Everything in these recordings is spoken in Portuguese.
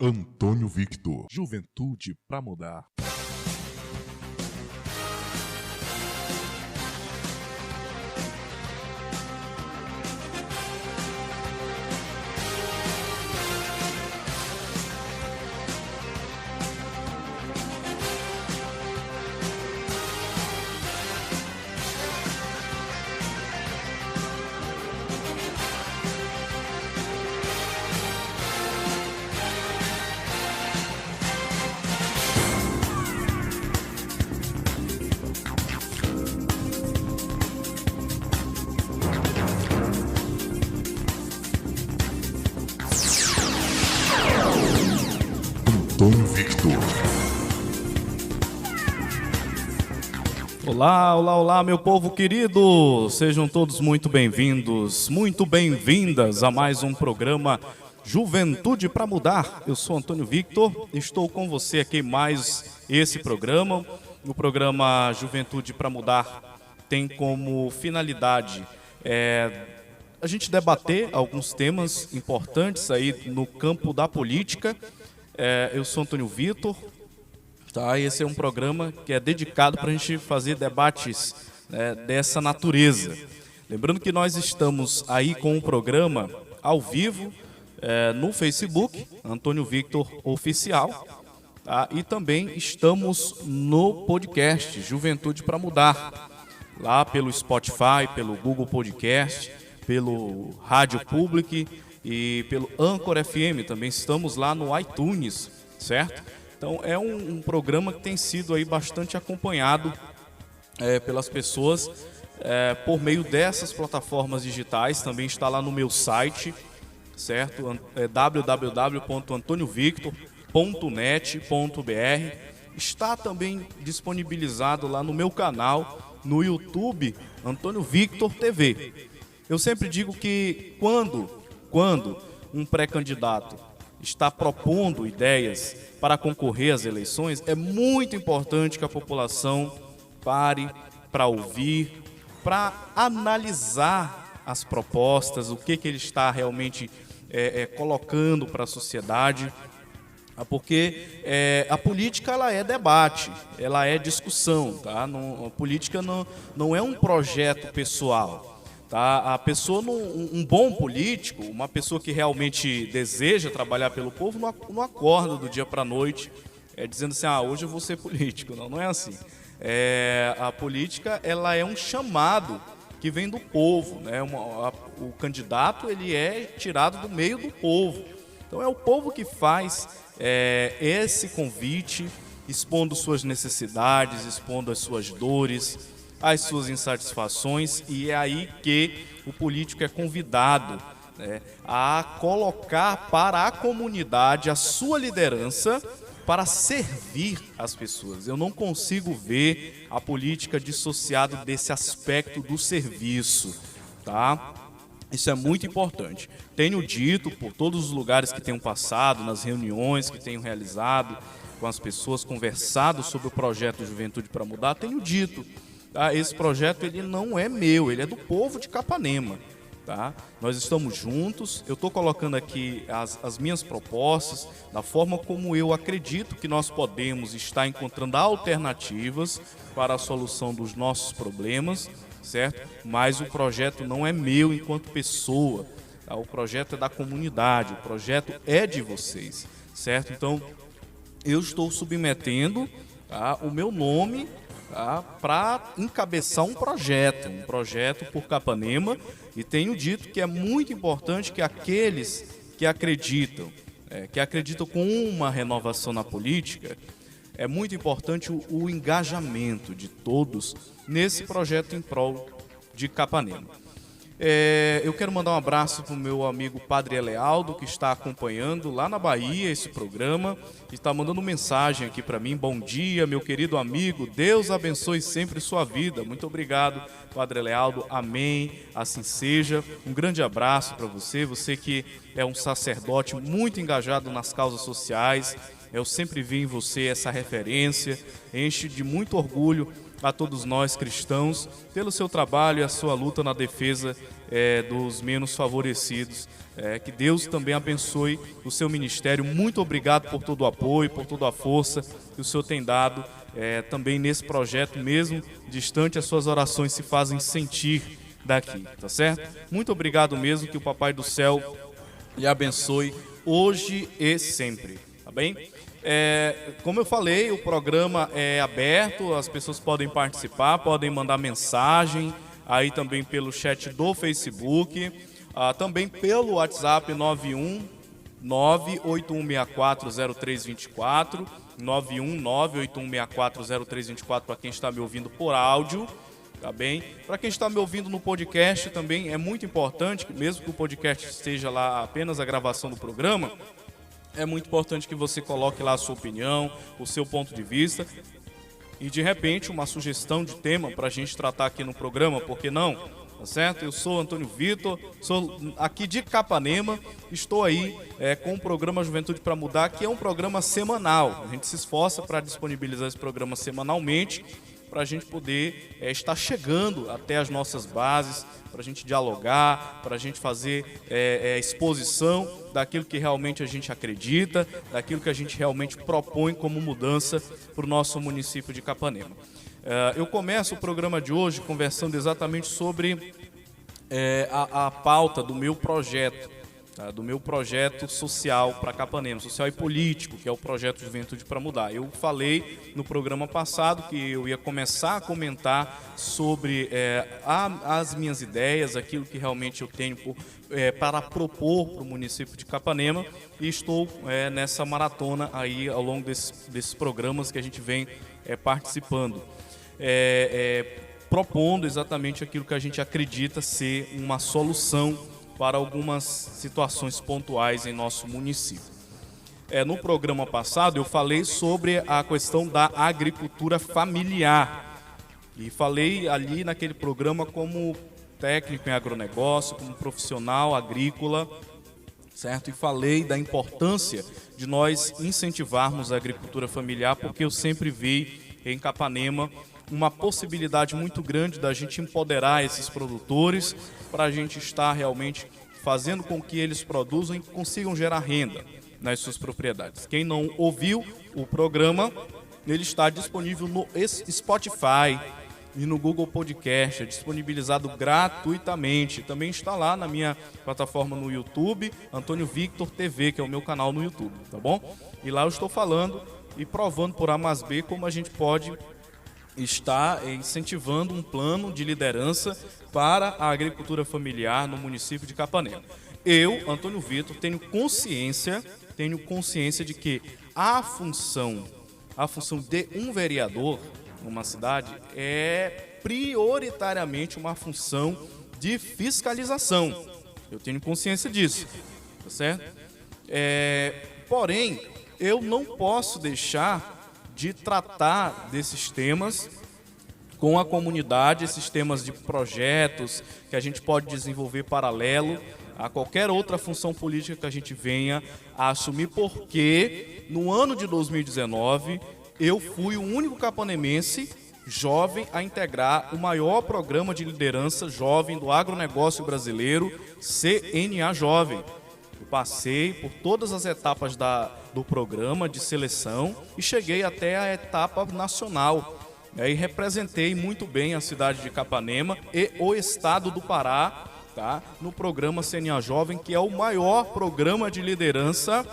Antônio Victor. Juventude pra mudar. Antônio Victor. Olá, olá, olá, meu povo querido! Sejam todos muito bem-vindos, muito bem-vindas a mais um programa Juventude para Mudar. Eu sou Antônio Victor, estou com você aqui em mais esse programa. O programa Juventude para Mudar tem como finalidade a gente debater alguns temas importantes aí no campo da política. Eu sou Antônio Victor. Tá, esse é um programa que é dedicado para a gente fazer debates dessa natureza. Lembrando que nós estamos aí com um programa ao vivo no Facebook, Antônio Victor Oficial, tá? E também estamos no podcast Juventude para Mudar, lá pelo Spotify, pelo Google Podcast, pelo Rádio Public e pelo Anchor FM. Também estamos lá no iTunes, certo? Então é um programa que tem sido aí bastante acompanhado pelas pessoas por meio dessas plataformas digitais. Também está lá no meu site, certo? www.antoniovictor.net.br. Está também disponibilizado lá no meu canal no YouTube, Antônio Victor TV. Eu sempre digo que quando um pré-candidato está propondo ideias para concorrer às eleições, é muito importante que a população pare para ouvir, para analisar as propostas, o que ele está realmente colocando para a sociedade, porque a política ela é debate, ela é discussão, tá? A política não é um projeto pessoal. Tá? A pessoa, um bom político, uma pessoa que realmente deseja trabalhar pelo povo, não acorda do dia para a noite dizendo assim, hoje eu vou ser político. Não é assim. A política ela é um chamado que vem do povo, né? O candidato ele é tirado do meio do povo. Então é o povo que faz esse convite, expondo suas necessidades, expondo as suas dores, as suas insatisfações, e é aí que o político é convidado a colocar para a comunidade a sua liderança para servir as pessoas. Eu não consigo ver a política dissociada desse aspecto do serviço, tá? Isso é muito importante. Tenho dito por todos os lugares que tenho passado, nas reuniões que tenho realizado com as pessoas, conversado sobre o projeto Juventude para Mudar, tenho dito, tá? Esse projeto ele não é meu, ele é do povo de Capanema. Tá? Nós estamos juntos, eu estou colocando aqui as minhas propostas, da forma como eu acredito que nós podemos estar encontrando alternativas para a solução dos nossos problemas, certo? Mas o projeto não é meu enquanto pessoa, tá? O projeto é da comunidade, o projeto é de vocês, certo? Então, eu estou submetendo, tá, o meu nome, tá, para encabeçar um projeto por Capanema, e tenho dito que é muito importante que aqueles que acreditam com uma renovação na política, é muito importante o engajamento de todos nesse projeto em prol de Capanema. Eu quero mandar um abraço para o meu amigo Padre Elealdo, que está acompanhando lá na Bahia esse programa, e está mandando mensagem aqui para mim. Bom dia, meu querido amigo, Deus abençoe sempre sua vida. Muito obrigado, Padre Elealdo, amém, assim seja. Um grande abraço para você, você que é um sacerdote muito engajado nas causas sociais, Eu sempre vi em você essa referência, enche de muito orgulho a todos nós cristãos pelo seu trabalho e a sua luta na defesa dos menos favorecidos. Que Deus também abençoe o seu ministério. Muito obrigado por todo o apoio, por toda a força que o Senhor tem dado também nesse projeto, mesmo distante, as suas orações se fazem sentir daqui, tá certo? Muito obrigado mesmo, que o Papai do Céu lhe abençoe hoje e sempre, tá bem? Como eu falei, o programa é aberto, as pessoas podem participar, podem mandar mensagem, aí também pelo chat do Facebook, também pelo WhatsApp 91981640324, 91981640324 para quem está me ouvindo por áudio, tá bem? Para quem está me ouvindo no podcast também é muito importante, mesmo que o podcast esteja lá apenas a gravação do programa, é muito importante que você coloque lá a sua opinião, o seu ponto de vista e de repente uma sugestão de tema para a gente tratar aqui no programa, por que não? Tá certo? Eu sou Antônio Vitor, sou aqui de Capanema, estou aí com o programa Juventude para Mudar, que é um programa semanal. A gente se esforça para disponibilizar esse programa semanalmente, para a gente poder estar chegando até as nossas bases, para a gente dialogar, para a gente fazer exposição daquilo que realmente a gente acredita, daquilo que a gente realmente propõe como mudança para o nosso município de Capanema. Eu começo o programa de hoje conversando exatamente sobre a pauta do meu projeto, tá? Do meu projeto social para Capanema, social e político, que é o projeto Juventude para Mudar. Eu falei no programa passado que eu ia começar a comentar sobre as minhas ideias, aquilo que realmente eu tenho para propor para o município de Capanema, e estou nessa maratona aí ao longo desses programas que a gente vem participando. Propondo exatamente aquilo que a gente acredita ser uma solução para algumas situações pontuais em nosso município. No programa passado eu falei sobre a questão da agricultura familiar e falei ali naquele programa como técnico em agronegócio, como profissional agrícola, certo? E falei da importância de nós incentivarmos a agricultura familiar, porque eu sempre vi em Capanema uma possibilidade muito grande da gente empoderar esses produtores para a gente estar realmente fazendo com que eles produzam e consigam gerar renda nas suas propriedades. Quem não ouviu o programa, ele está disponível no Spotify e no Google Podcast, é disponibilizado gratuitamente. Também está lá na minha plataforma no YouTube, Antônio Victor TV, que é o meu canal no YouTube, tá bom? E lá eu estou falando e provando por A mais B como a gente pode está incentivando um plano de liderança para a agricultura familiar no município de Capanema. Eu, Antônio Vitor, tenho consciência de que a função de um vereador numa cidade é prioritariamente uma função de fiscalização. Eu tenho consciência disso, tá certo? Porém, eu não posso deixar de tratar desses temas com a comunidade, esses temas de projetos que a gente pode desenvolver paralelo a qualquer outra função política que a gente venha a assumir, porque no ano de 2019 eu fui o único capanemense jovem a integrar o maior programa de liderança jovem do agronegócio brasileiro, CNA Jovem. Eu passei por todas as etapas do programa de seleção e cheguei até a etapa nacional. E representei muito bem a cidade de Capanema e o estado do Pará, tá? No programa CNA Jovem, que é o maior programa de liderança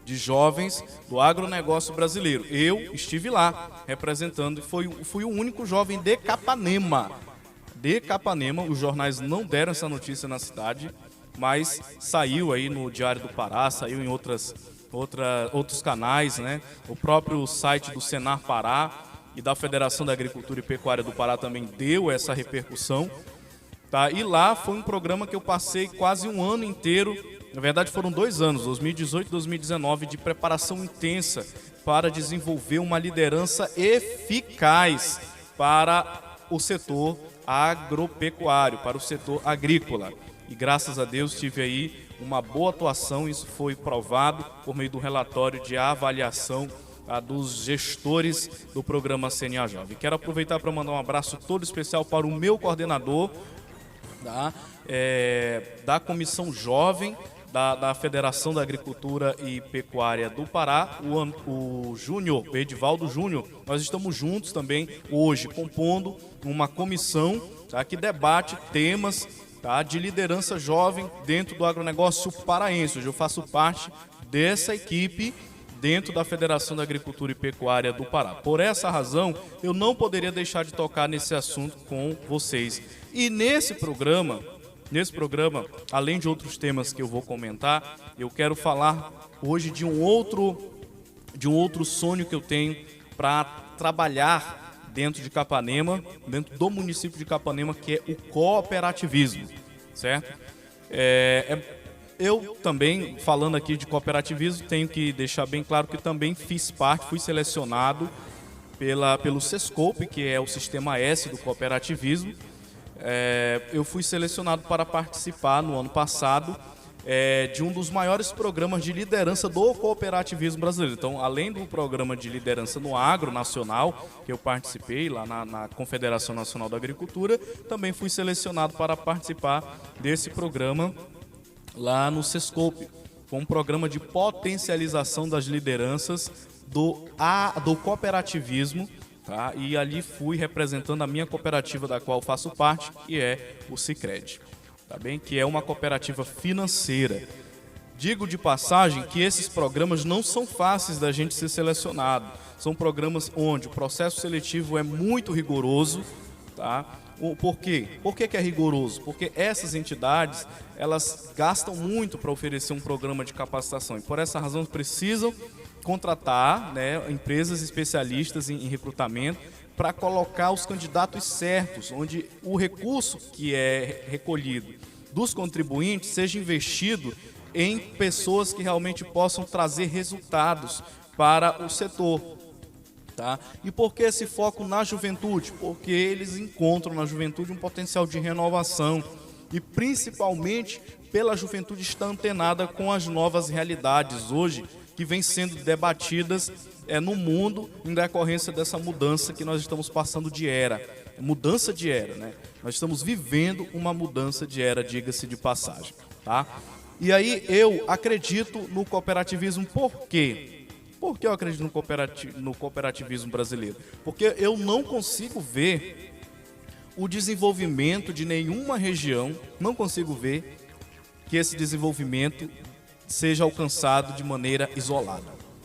de jovens do agronegócio brasileiro. Eu estive lá representando e fui o único jovem de Capanema. De Capanema, os jornais não deram essa notícia na cidade, mas saiu aí no Diário do Pará, saiu em outros canais, né? O próprio site do Senar Pará e da Federação da Agricultura e Pecuária do Pará também deu essa repercussão, tá? E lá foi um programa que eu passei quase um ano inteiro, na verdade foram 2 anos, 2018 e 2019, de preparação intensa para desenvolver uma liderança eficaz para o setor agropecuário, para o setor agrícola. e graças a Deus tive aí uma boa atuação. Isso foi provado por meio do relatório de avaliação dos gestores do programa CNA Jovem. Quero aproveitar para mandar um abraço todo especial para o meu coordenador da Comissão Jovem da Federação da Agricultura e Pecuária do Pará, o Júnior, o Edivaldo Júnior. Nós estamos juntos também hoje, compondo uma comissão que debate temas de liderança jovem dentro do agronegócio paraense. Hoje eu faço parte dessa equipe dentro da Federação da Agricultura e Pecuária do Pará. Por essa razão, eu não poderia deixar de tocar nesse assunto com vocês. E nesse programa, além de outros temas que eu vou comentar, eu quero falar hoje de um outro sonho que eu tenho para trabalhar dentro de Capanema, dentro do município de Capanema, que é o cooperativismo, certo? Eu também, falando aqui de cooperativismo, tenho que deixar bem claro que também fui selecionado pelo Sescope, que é o Sistema S do cooperativismo. Eu fui selecionado para participar no ano passado de um dos maiores programas de liderança do cooperativismo brasileiro. Então, além do programa de liderança no agro nacional, que eu participei lá na Confederação Nacional da Agricultura, também fui selecionado para participar desse programa lá no Sescope, com um programa de potencialização das lideranças do cooperativismo. E ali fui representando a minha cooperativa da qual faço parte, que é o Sicredi, tá bem? Que é uma cooperativa financeira. Digo de passagem que esses programas não são fáceis da gente ser selecionado. São programas onde o processo seletivo é muito rigoroso, tá? Por quê? Por que é rigoroso? Porque essas entidades, elas gastam muito para oferecer um programa de capacitação e por essa razão precisam contratar empresas especialistas em recrutamento para colocar os candidatos certos, onde o recurso que é recolhido dos contribuintes seja investido em pessoas que realmente possam trazer resultados para o setor. E por que esse foco na juventude? Porque eles encontram na juventude um potencial de renovação e principalmente pela juventude estar antenada com as novas realidades hoje que vêm sendo debatidas no mundo em decorrência dessa mudança que nós estamos passando de era. Mudança de era, né? Nós estamos vivendo uma mudança de era, diga-se de passagem, tá? E aí eu acredito no cooperativismo. Por quê? Por que eu acredito no cooperativismo brasileiro? Porque eu não consigo ver o desenvolvimento de nenhuma região, não consigo ver que esse desenvolvimento seja alcançado de maneira isolada,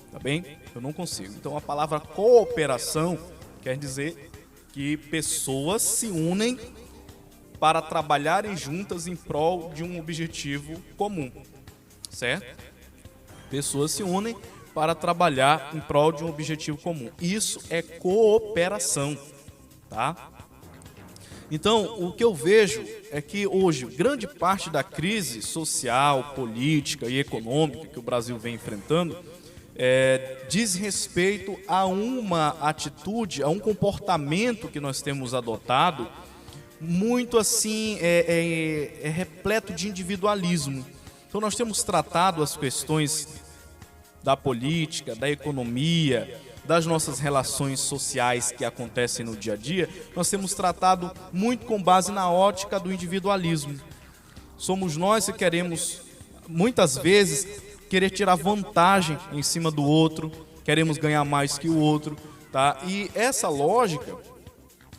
tá bem? Eu não consigo. Então a palavra cooperação quer dizer que pessoas se unem para trabalharem juntas em prol de um objetivo comum, certo? Pessoas se unem para trabalhar em prol de um objetivo comum. Isso é cooperação, tá? Então, o que eu vejo é que hoje, grande parte da crise social, política e econômica que o Brasil vem enfrentando diz respeito a uma atitude, a um comportamento que nós temos adotado muito assim, repleto de individualismo. Então, nós temos tratado as questões da política, da economia, das nossas relações sociais que acontecem no dia a dia, nós temos tratado muito com base na ótica do individualismo. Somos nós que queremos, muitas vezes, querer tirar vantagem em cima do outro, queremos ganhar mais que o outro, tá? E essa lógica,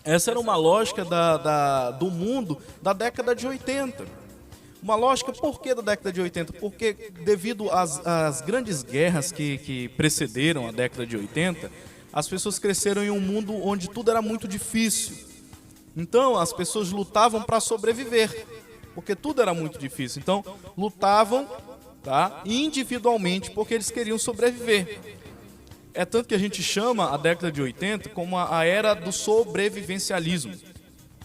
essa era uma lógica do mundo da década de 80. Uma lógica, por que da década de 80? Porque devido às grandes guerras que precederam a década de 80, as pessoas cresceram em um mundo onde tudo era muito difícil. Então, as pessoas lutavam para sobreviver, porque tudo era muito difícil. Então, lutavam, tá, individualmente, porque eles queriam sobreviver. É tanto que a gente chama a década de 80 como a era do sobrevivencialismo.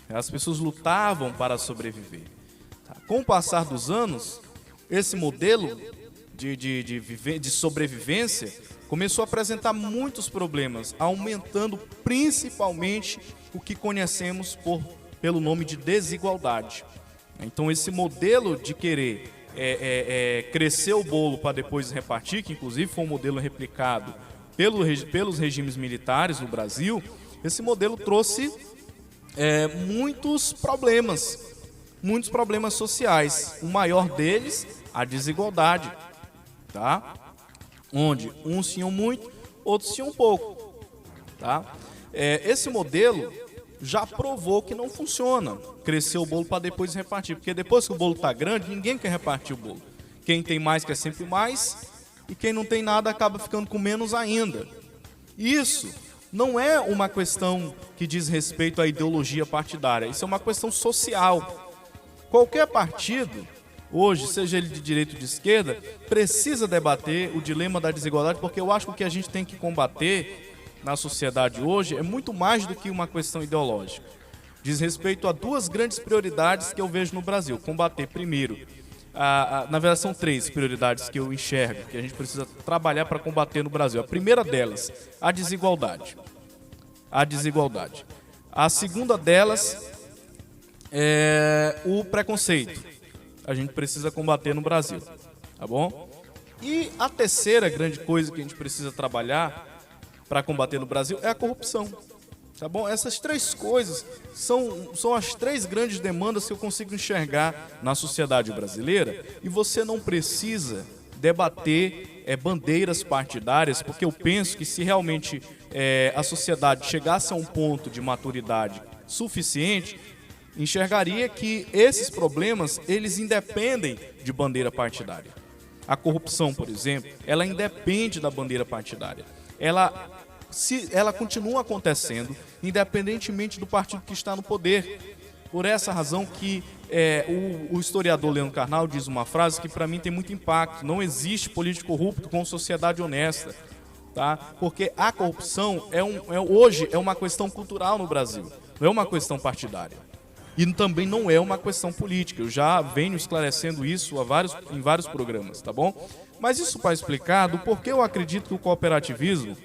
As pessoas lutavam para sobreviver. Com o passar dos anos, esse modelo de sobrevivência começou a apresentar muitos problemas, aumentando principalmente o que conhecemos pelo nome de desigualdade. Então esse modelo de querer crescer o bolo para depois repartir, que inclusive foi um modelo replicado pelos regimes militares no Brasil, esse modelo trouxe muitos problemas sociais. O maior deles, a desigualdade, tá? Onde uns tinham muito, outros tinham pouco, tá? Esse modelo já provou que não funciona, crescer o bolo para depois repartir, porque depois que o bolo está grande, ninguém quer repartir o bolo. Quem tem mais quer sempre mais, e quem não tem nada acaba ficando com menos ainda. Isso não é uma questão que diz respeito à ideologia partidária, isso é uma questão social. Qualquer partido, hoje, seja ele de direita ou de esquerda, precisa debater o dilema da desigualdade, porque eu acho que o que a gente tem que combater na sociedade hoje é muito mais do que uma questão ideológica. Diz respeito a duas grandes prioridades que eu vejo no Brasil. Combater, primeiro, na verdade são três prioridades que eu enxergo, que a gente precisa trabalhar para combater no Brasil. A primeira delas, a desigualdade. A segunda delas é o preconceito. A gente precisa combater no Brasil, tá bom? E a terceira grande coisa que a gente precisa trabalhar para combater no Brasil é a corrupção, tá bom? Essas três coisas são as três grandes demandas que eu consigo enxergar na sociedade brasileira, e você não precisa debater bandeiras partidárias, porque eu penso que se realmente a sociedade chegasse a um ponto de maturidade suficiente, enxergaria que esses problemas, eles independem de bandeira partidária. A corrupção, por exemplo, ela independe da bandeira partidária. Ela continua acontecendo, independentemente do partido que está no poder. Por essa razão que o historiador Leandro Carnal diz uma frase que para mim tem muito impacto: não existe político corrupto com sociedade honesta, tá? Porque a corrupção hoje é uma questão cultural no Brasil, não é uma questão partidária. E também não é uma questão política. Eu já venho esclarecendo isso em vários programas, tá bom? Mas isso para explicar do porquê eu acredito que o cooperativismo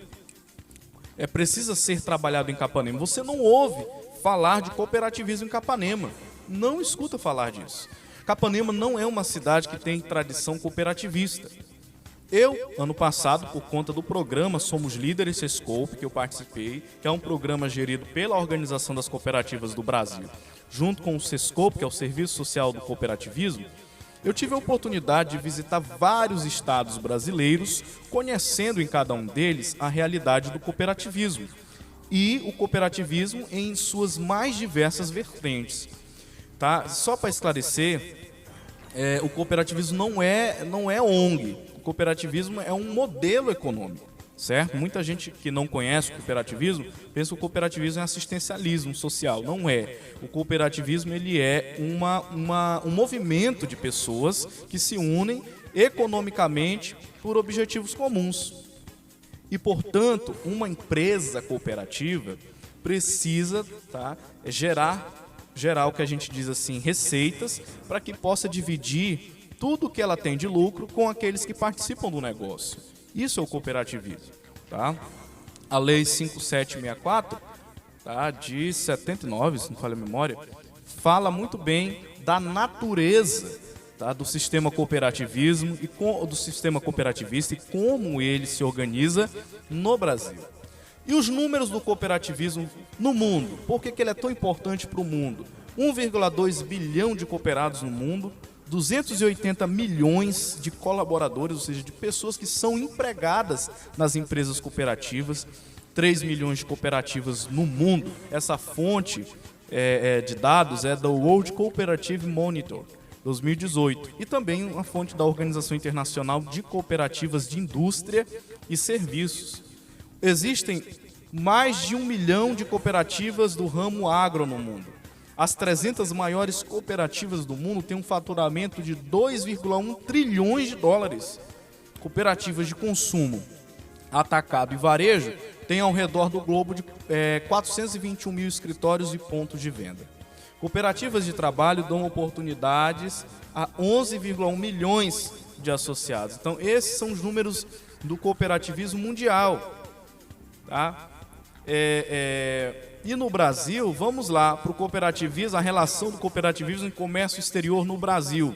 precisa ser trabalhado em Capanema. Você não ouve falar de cooperativismo em Capanema. Não escuta falar disso. Capanema não é uma cidade que tem tradição cooperativista. Eu, ano passado, por conta do programa Somos Líderes Sescope, que eu participei, que é um programa gerido pela Organização das Cooperativas do Brasil, junto com o Sescope, que é o Serviço Social do Cooperativismo, eu tive a oportunidade de visitar vários estados brasileiros, conhecendo em cada um deles a realidade do cooperativismo e o cooperativismo em suas mais diversas vertentes. Tá? Só para esclarecer, o cooperativismo não é ONG, o cooperativismo é um modelo econômico, certo? Muita gente que não conhece o cooperativismo pensa que o cooperativismo é assistencialismo social. Não é. O cooperativismo ele é um movimento de pessoas que se unem economicamente por objetivos comuns. E, portanto, uma empresa cooperativa precisa gerar o que a gente diz assim, receitas, para que possa dividir tudo que ela tem de lucro com aqueles que participam do negócio. Isso é o cooperativismo, tá? A Lei 5764, tá, de 79, se não falha a memória, fala muito bem da natureza, tá, do sistema cooperativista e como ele se organiza no Brasil. E os números do cooperativismo no mundo? Por que ele é tão importante para o mundo? 1,2 bilhão de cooperados no mundo, 280 milhões de colaboradores, ou seja, de pessoas que são empregadas nas empresas cooperativas, 3 milhões de cooperativas no mundo. Essa fonte de dados é do World Cooperative Monitor, 2018, e também uma fonte da Organização Internacional de Cooperativas de Indústria e Serviços. Existem mais de 1 milhão de cooperativas do ramo agro no mundo. As 300 maiores cooperativas do mundo têm um faturamento de 2,1 trilhões de dólares. Cooperativas de consumo, atacado e varejo têm ao redor do globo de 421 mil escritórios e pontos de venda. Cooperativas de trabalho dão oportunidades a 11,1 milhões de associados. Então, esses são os números do cooperativismo mundial. Tá? E no Brasil, vamos lá para o cooperativismo, a relação do cooperativismo em comércio exterior no Brasil.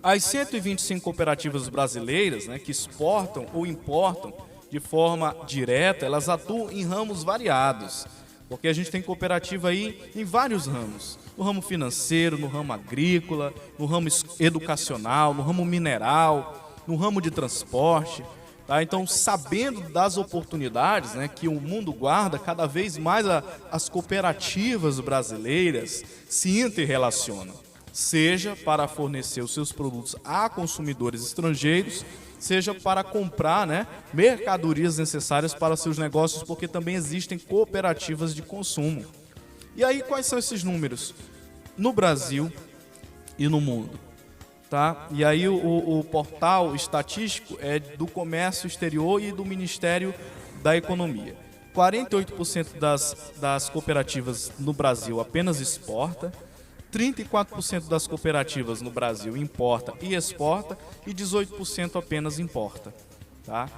As 125 cooperativas brasileiras, né, que exportam ou importam de forma direta, elas atuam em ramos variados, porque a gente tem cooperativa aí em vários ramos, no ramo financeiro, no ramo agrícola, no ramo educacional, no ramo mineral, no ramo de transporte. Tá? Então, sabendo das oportunidades, né, que o mundo guarda, cada vez mais as cooperativas brasileiras se interrelacionam, seja para fornecer os seus produtos a consumidores estrangeiros, seja para comprar, né, mercadorias necessárias para seus negócios, porque também existem cooperativas de consumo. E aí, quais são esses números? No Brasil e no mundo. Tá? E aí o portal estatístico é do Comércio Exterior e do Ministério da Economia. 48% das cooperativas no Brasil apenas exporta, 34% das cooperativas no Brasil importa e exporta e 18% apenas importa. Tá?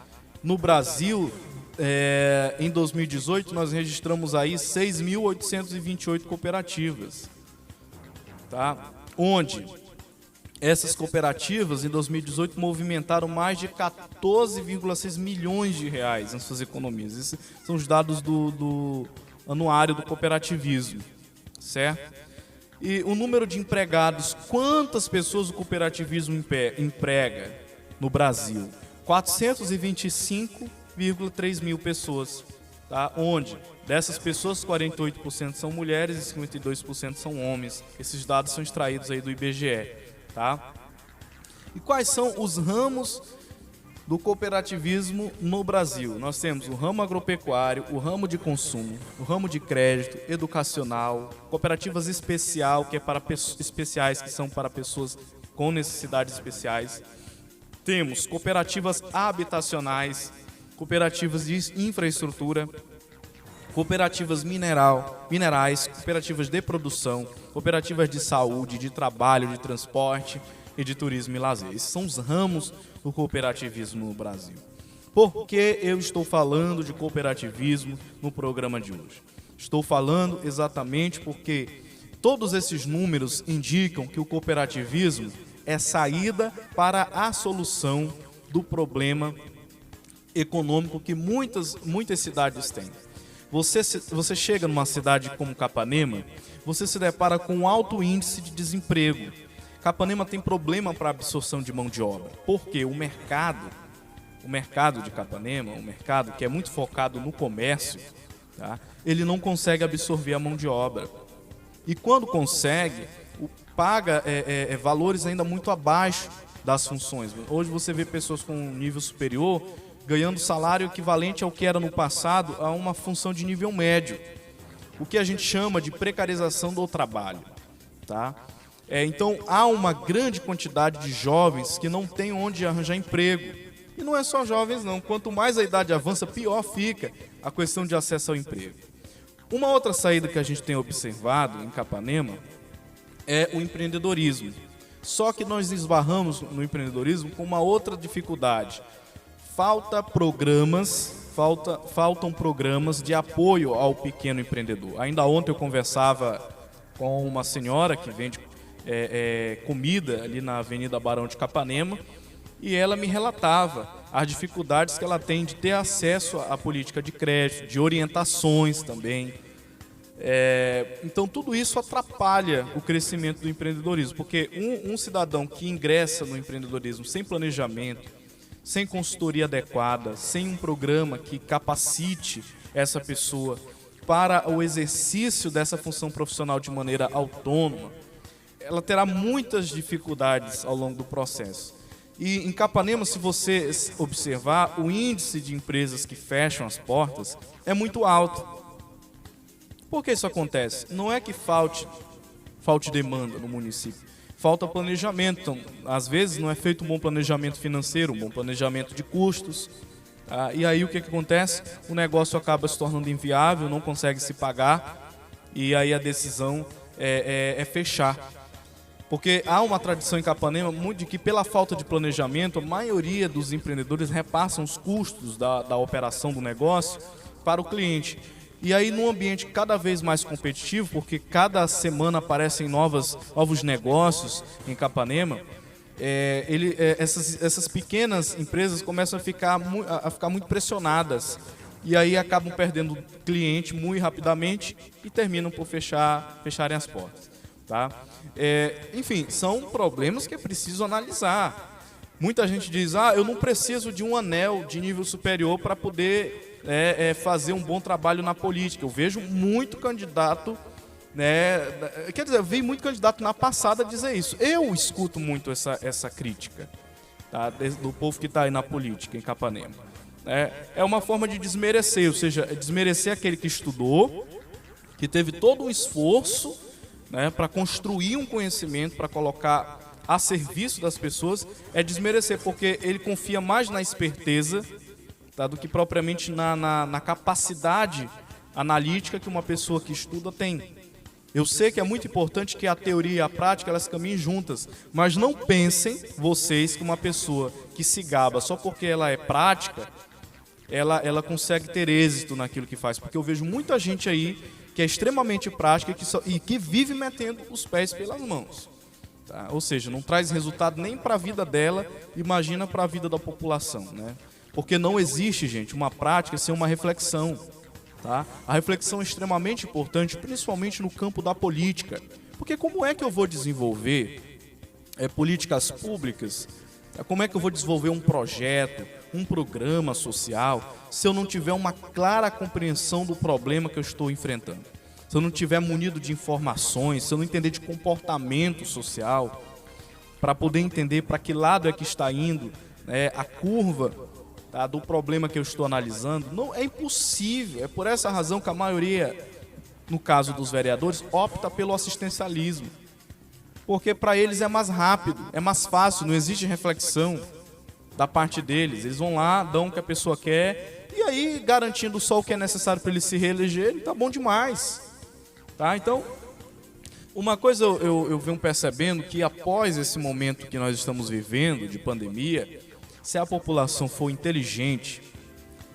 No Brasil, em 2018, nós registramos aí 6.828 cooperativas. Tá? Onde essas cooperativas, em 2018, movimentaram mais de 14,6 milhões de reais em suas economias. Esses são os dados do anuário do cooperativismo, certo? E o número de empregados, quantas pessoas o cooperativismo emprega no Brasil? 425,3 mil pessoas, tá? Onde dessas pessoas, 48% são mulheres e 52% são homens. Esses dados são extraídos aí do IBGE. Tá? E quais são os ramos do cooperativismo no Brasil? Nós temos o ramo agropecuário, o ramo de consumo, o ramo de crédito, educacional, cooperativas especiais, que são para pessoas com necessidades especiais. Temos cooperativas habitacionais, cooperativas de infraestrutura, cooperativas minerais, cooperativas de produção, cooperativas de saúde, de trabalho, de transporte e de turismo e lazer. Esses são os ramos do cooperativismo no Brasil. Por que eu estou falando de cooperativismo no programa de hoje? Estou falando exatamente porque todos esses números indicam que o cooperativismo é saída para a solução do problema econômico que muitas cidades têm. Você chega numa cidade como Capanema, você se depara com um alto índice de desemprego. Capanema tem problema para absorção de mão de obra. Porque o mercado de Capanema, um mercado que é muito focado no comércio, tá? Ele não consegue absorver a mão de obra. E quando consegue, paga valores ainda muito abaixo das funções. Hoje você vê pessoas com um nível superior ganhando salário equivalente ao que era no passado a uma função de nível médio, o que a gente chama de precarização do trabalho. Tá? Então, há uma grande quantidade de jovens que não têm onde arranjar emprego. E não é só jovens, não. Quanto mais a idade avança, pior fica a questão de acesso ao emprego. Uma outra saída que a gente tem observado em Capanema é o empreendedorismo. Só que nós esbarramos no empreendedorismo com uma outra dificuldade. Faltam programas de apoio ao pequeno empreendedor. Ainda ontem eu conversava com uma senhora que vende comida ali na Avenida Barão de Capanema e ela me relatava as dificuldades que ela tem de ter acesso à política de crédito, de orientações também. Então tudo isso atrapalha o crescimento do empreendedorismo, porque um cidadão que ingressa no empreendedorismo sem planejamento, sem consultoria adequada, sem um programa que capacite essa pessoa para o exercício dessa função profissional de maneira autônoma, ela terá muitas dificuldades ao longo do processo. E em Capanema, se você observar, o índice de empresas que fecham as portas é muito alto. Por que isso acontece? Não é que falte demanda no município. Falta planejamento. Então, às vezes não é feito um bom planejamento financeiro, um bom planejamento de custos. Tá? E aí o que acontece? O negócio acaba se tornando inviável, não consegue se pagar. E aí a decisão é fechar. Porque há uma tradição em Capanema muito de que, pela falta de planejamento, a maioria dos empreendedores repassam os custos da operação do negócio para o cliente. E aí, num ambiente cada vez mais competitivo, porque cada semana aparecem novos negócios em Capanema, essas pequenas empresas começam a ficar muito pressionadas. E aí acabam perdendo cliente muito rapidamente e terminam por fecharem as portas. Tá? Enfim, são problemas que é preciso analisar. Muita gente diz, eu não preciso de um anel de nível superior para poder fazer um bom trabalho na política. Eu vejo muito candidato, quer dizer, eu vi muito candidato na passada dizer isso. Eu escuto muito essa crítica, tá? Do povo que está aí na política, em Capanema. É uma forma de desmerecer, ou seja, desmerecer aquele que estudou, que teve todo um esforço, para construir um conhecimento, para colocar a serviço das pessoas, é desmerecer, porque ele confia mais na esperteza, tá, do que propriamente na capacidade analítica que uma pessoa que estuda tem. Eu sei que é muito importante que a teoria e a prática elas caminhem juntas, mas não pensem vocês que uma pessoa que se gaba só porque ela é prática, ela consegue ter êxito naquilo que faz, porque eu vejo muita gente aí que é extremamente prática e que vive metendo os pés pelas mãos. Tá? Ou seja, não traz resultado nem para a vida dela, imagina para a vida da população. Né? Porque não existe, gente, uma prática sem uma reflexão. Tá? A reflexão é extremamente importante, principalmente no campo da política. Porque como é que eu vou desenvolver políticas públicas? Como é que eu vou desenvolver um projeto, um programa social, se eu não tiver uma clara compreensão do problema que eu estou enfrentando? Se eu não tiver munido de informações, se eu não entender de comportamento social, para poder entender para que lado é que está indo a curva, tá, do problema que eu estou analisando, não é impossível. É por essa razão que a maioria, no caso dos vereadores, opta pelo assistencialismo. Porque para eles é mais rápido, é mais fácil, não existe reflexão da parte deles. Eles vão lá, dão o que a pessoa quer, e aí, garantindo só o que é necessário para eles se reelegerem, tá bom demais. Tá? Então, uma coisa eu venho percebendo que após esse momento que nós estamos vivendo, de pandemia, se a população for inteligente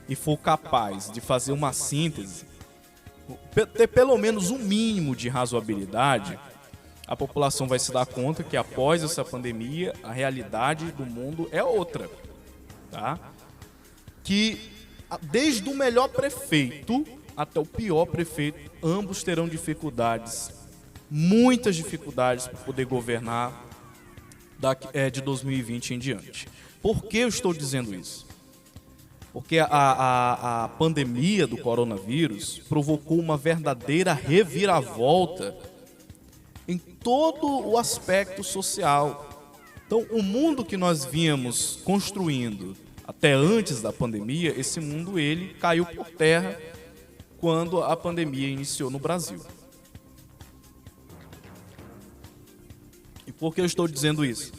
e for capaz de fazer uma síntese, ter pelo menos um mínimo de razoabilidade, a população vai se dar conta que após essa pandemia, a realidade do mundo é outra. Tá? Que desde o melhor prefeito até o pior prefeito, ambos terão dificuldades, muitas dificuldades para poder governar de 2020 em diante. Por que eu estou dizendo isso? Porque a pandemia do coronavírus provocou uma verdadeira reviravolta em todo o aspecto social. Então, o mundo que nós vínhamos construindo até antes da pandemia, esse mundo ele caiu por terra quando a pandemia iniciou no Brasil. E por que eu estou dizendo isso?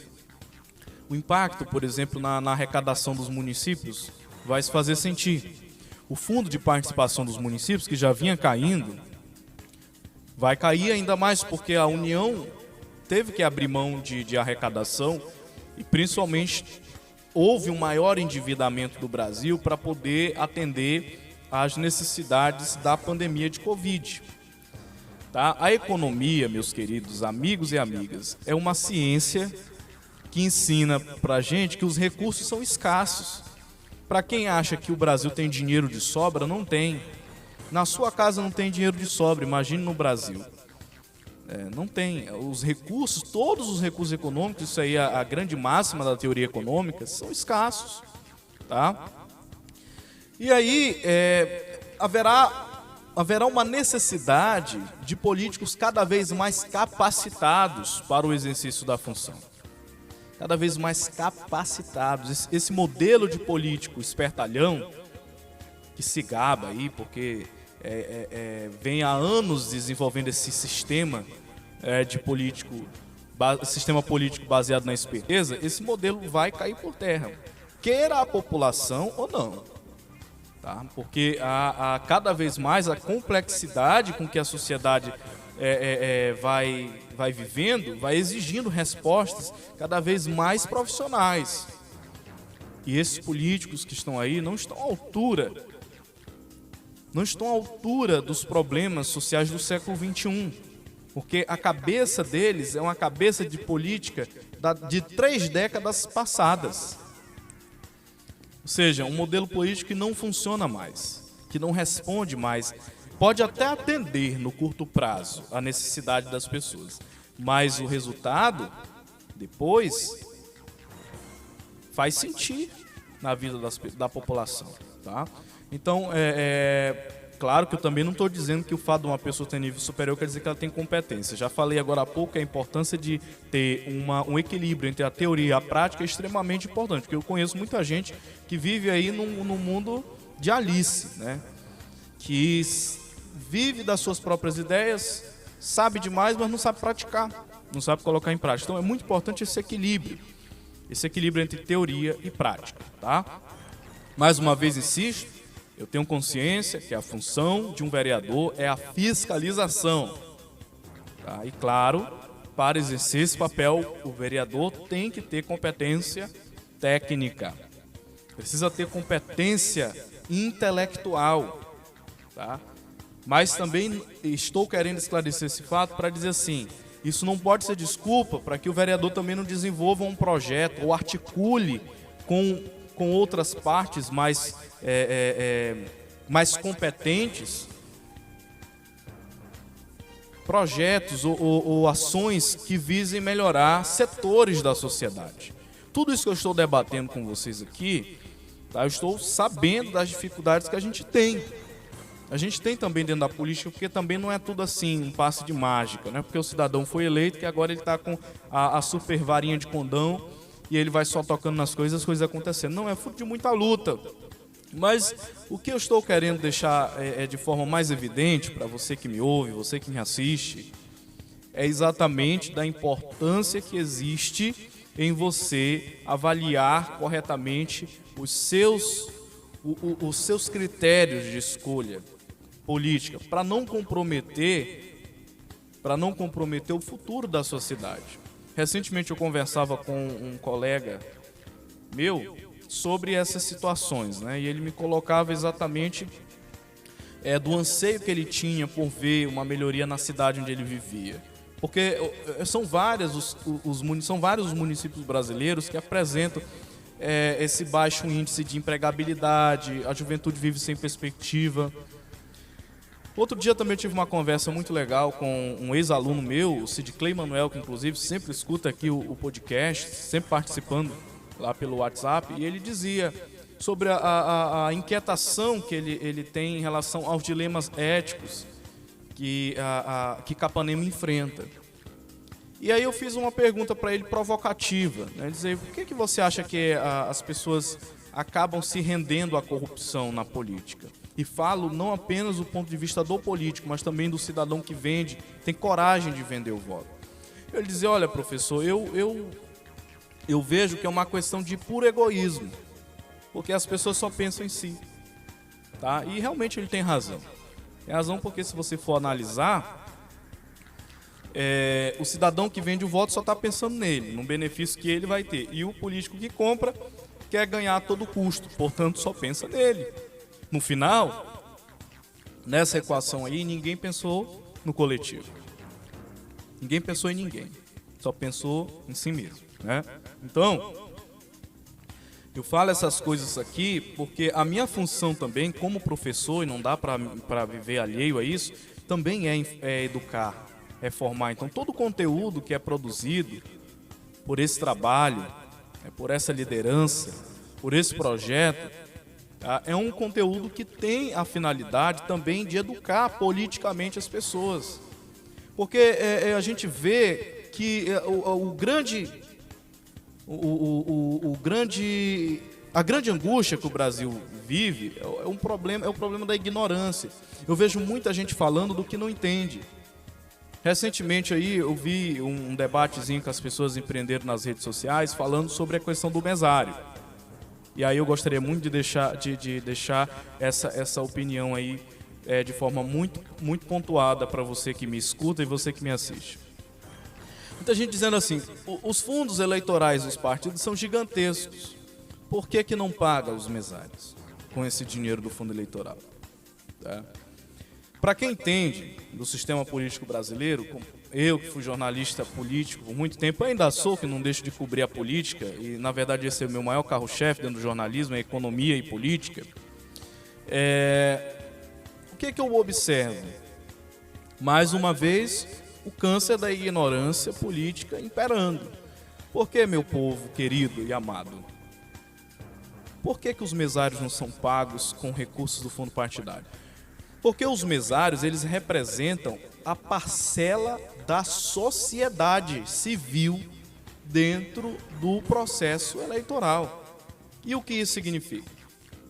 O impacto, por exemplo, na arrecadação dos municípios vai se fazer sentir. O fundo de participação dos municípios, que já vinha caindo, vai cair ainda mais porque a União teve que abrir mão de arrecadação e principalmente houve um maior endividamento do Brasil para poder atender às necessidades da pandemia de Covid. Tá? A economia, meus queridos amigos e amigas, é uma ciência que ensina para a gente que os recursos são escassos. Para quem acha que o Brasil tem dinheiro de sobra, não tem. Na sua casa não tem dinheiro de sobra, imagine no Brasil. Não tem. Os recursos, todos os recursos econômicos, isso aí é a grande máxima da teoria econômica, são escassos. Tá? E aí haverá uma necessidade de políticos cada vez mais capacitados para o exercício da função. Cada vez mais capacitados. Esse modelo de político espertalhão, que se gaba aí, porque vem há anos desenvolvendo esse sistema sistema político baseado na esperteza, esse modelo vai cair por terra, queira a população ou não. Tá? Porque cada vez mais a complexidade com que a sociedade vai vivendo, vai exigindo respostas cada vez mais profissionais. E esses políticos que estão aí não estão à altura não estão à altura dos problemas sociais do século XXI, porque a cabeça deles é uma cabeça de política de 3 décadas passadas. Ou seja, um modelo político que não funciona mais, que não responde mais. Pode até atender no curto prazo a necessidade das pessoas, mas o resultado, depois, faz sentir na vida da população, tá? Então, claro que eu também não estou dizendo que o fato de uma pessoa ter nível superior quer dizer que ela tem competência. Já falei agora há pouco que a importância de ter um equilíbrio entre a teoria e a prática é extremamente importante, porque eu conheço muita gente que vive aí num mundo de Alice, né? Que vive das suas próprias ideias, sabe demais, mas não sabe praticar, não sabe colocar em prática. Então é muito importante esse equilíbrio entre teoria e prática, tá? Mais uma vez insisto, eu tenho consciência que a função de um vereador é a fiscalização, tá? E claro, para exercer esse papel, o vereador tem que ter competência técnica, precisa ter competência intelectual, tá? Mas também estou querendo esclarecer esse fato para dizer assim, isso não pode ser desculpa para que o vereador também não desenvolva um projeto ou articule com outras partes mais competentes projetos ou ações que visem melhorar setores da sociedade. Tudo isso que eu estou debatendo com vocês aqui, tá, eu estou sabendo das dificuldades que a gente tem. A gente tem também dentro da política, porque também não é tudo assim, um passe de mágica, né? Porque o cidadão foi eleito, que agora ele está com a super varinha de condão e ele vai só tocando nas coisas, as coisas acontecendo. Não, é fruto de muita luta. Mas o que eu estou querendo deixar de forma mais evidente para você que me ouve, você que me assiste, é exatamente da importância que existe em você avaliar corretamente os seus critérios de escolha política, para não comprometer o futuro da sociedade. Recentemente eu conversava com um colega meu sobre essas situações, né? E ele me colocava exatamente do anseio que ele tinha por ver uma melhoria na cidade onde ele vivia. Porque são vários os municípios brasileiros que apresentam esse baixo índice de empregabilidade, a juventude vive sem perspectiva. Outro dia também tive uma conversa muito legal com um ex-aluno meu, o Sidclay Manuel, que inclusive sempre escuta aqui o podcast, sempre participando lá pelo WhatsApp, e ele dizia sobre a inquietação que ele tem em relação aos dilemas éticos que Capanema enfrenta. E aí eu fiz uma pergunta para ele provocativa, né? Dizer, por que você acha que as pessoas acabam se rendendo à corrupção na política? E falo não apenas do ponto de vista do político, mas também do cidadão que vende, tem coragem de vender o voto. Ele dizia, olha professor, eu vejo que é uma questão de puro egoísmo, porque as pessoas só pensam em si, tá? E realmente ele tem razão. Tem razão porque se você for analisar, o cidadão que vende o voto só está pensando nele, no benefício que ele vai ter. E o político que compra quer ganhar a todo custo, portanto só pensa nele. No final, nessa equação aí, ninguém pensou no coletivo. Ninguém pensou em ninguém, só pensou em si mesmo, né? Então, eu falo essas coisas aqui porque a minha função também, como professor, e não dá para viver alheio a isso, também é educar, é formar. Então, todo o conteúdo que é produzido por esse trabalho, por essa liderança, por esse projeto, é um conteúdo que tem a finalidade também de educar politicamente as pessoas. Porque a gente vê que a grande angústia que o Brasil vive é o problema da ignorância. Eu vejo muita gente falando do que não entende. Recentemente aí eu vi um debatezinho que as pessoas empreenderam nas redes sociais falando sobre a questão do mesário. E aí eu gostaria muito de deixar essa opinião aí de forma muito, muito pontuada para você que me escuta e você que me assiste. Muita gente dizendo assim, os fundos eleitorais dos partidos são gigantescos. Por que não paga os mesários com esse dinheiro do fundo eleitoral? Tá? Para quem entende do sistema político brasileiro, como eu que fui jornalista político por muito tempo, ainda sou, que não deixo de cobrir a política, e na verdade esse é o meu maior carro-chefe dentro do jornalismo, é economia e política. O que eu observo? Mais uma vez, o câncer da ignorância política imperando. Por que, meu povo querido e amado? Por que os mesários não são pagos com recursos do fundo partidário? Porque os mesários, eles representam a parcela da sociedade civil dentro do processo eleitoral. E o que isso significa?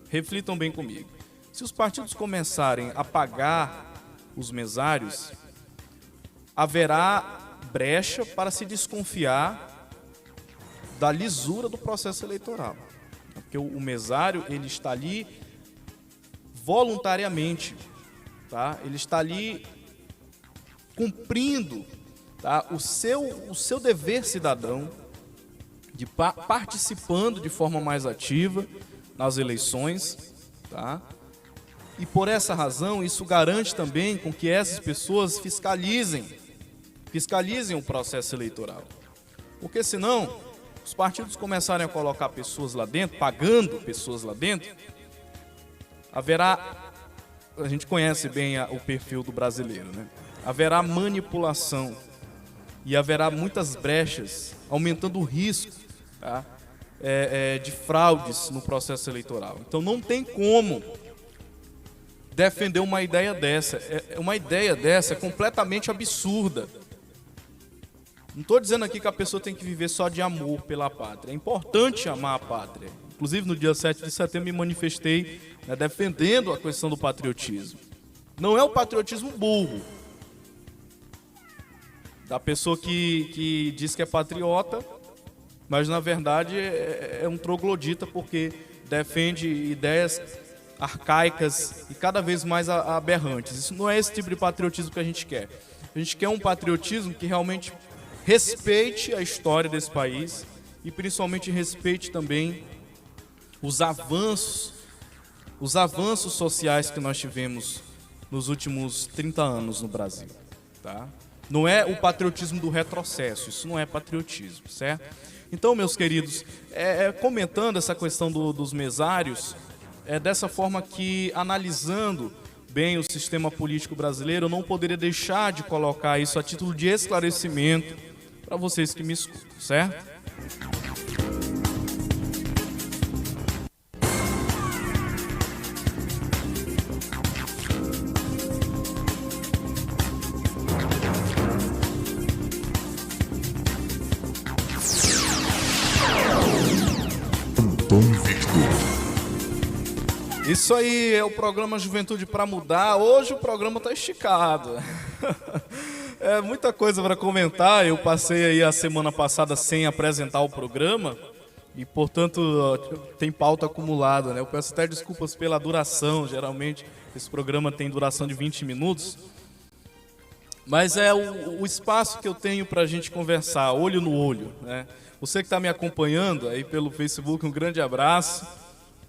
Reflitam bem comigo. Se os partidos começarem a pagar os mesários, haverá brecha para se desconfiar da lisura do processo eleitoral. Porque o mesário, ele está ali voluntariamente, tá? Ele está ali cumprindo, tá, o seu dever cidadão, de participando de forma mais ativa nas eleições, tá? E por essa razão, isso garante também com que essas pessoas fiscalizem o processo eleitoral. Porque senão, os partidos começarem a colocar pessoas lá dentro, pagando pessoas lá dentro, haverá, a gente conhece bem o perfil do brasileiro, né? Haverá manipulação e haverá muitas brechas, aumentando o risco, tá, de fraudes no processo eleitoral. Então não tem como defender uma ideia dessa. Uma ideia dessa é completamente absurda. Não estou dizendo aqui que a pessoa tem que viver só de amor pela pátria. É importante amar a pátria. Inclusive, no dia 7 de setembro, me manifestei, né, defendendo a questão do patriotismo. Não é o patriotismo burro, da pessoa que diz que é patriota, mas, na verdade, é um troglodita, porque defende ideias arcaicas e cada vez mais aberrantes. Isso não é esse tipo de patriotismo que a gente quer. A gente quer um patriotismo que realmente respeite a história desse país e principalmente respeite também os avanços sociais que nós tivemos nos últimos 30 anos no Brasil, tá? Não é o patriotismo do retrocesso, isso não é patriotismo, certo? Então, meus queridos, comentando essa questão dos mesários, é dessa forma que, analisando bem o sistema político brasileiro, eu não poderia deixar de colocar isso a título de esclarecimento para vocês que me escutam, certo? Antônio Victor. Isso aí é o programa Juventude para Mudar. Hoje o programa está esticado. É muita coisa para comentar. Eu passei aí a semana passada sem apresentar o programa e, portanto, tem pauta acumulada, né? Eu peço até desculpas pela duração. Geralmente esse programa tem duração de 20 minutos. Mas é o espaço que eu tenho para a gente conversar, olho no olho, né? Você que está me acompanhando aí pelo Facebook, um grande abraço.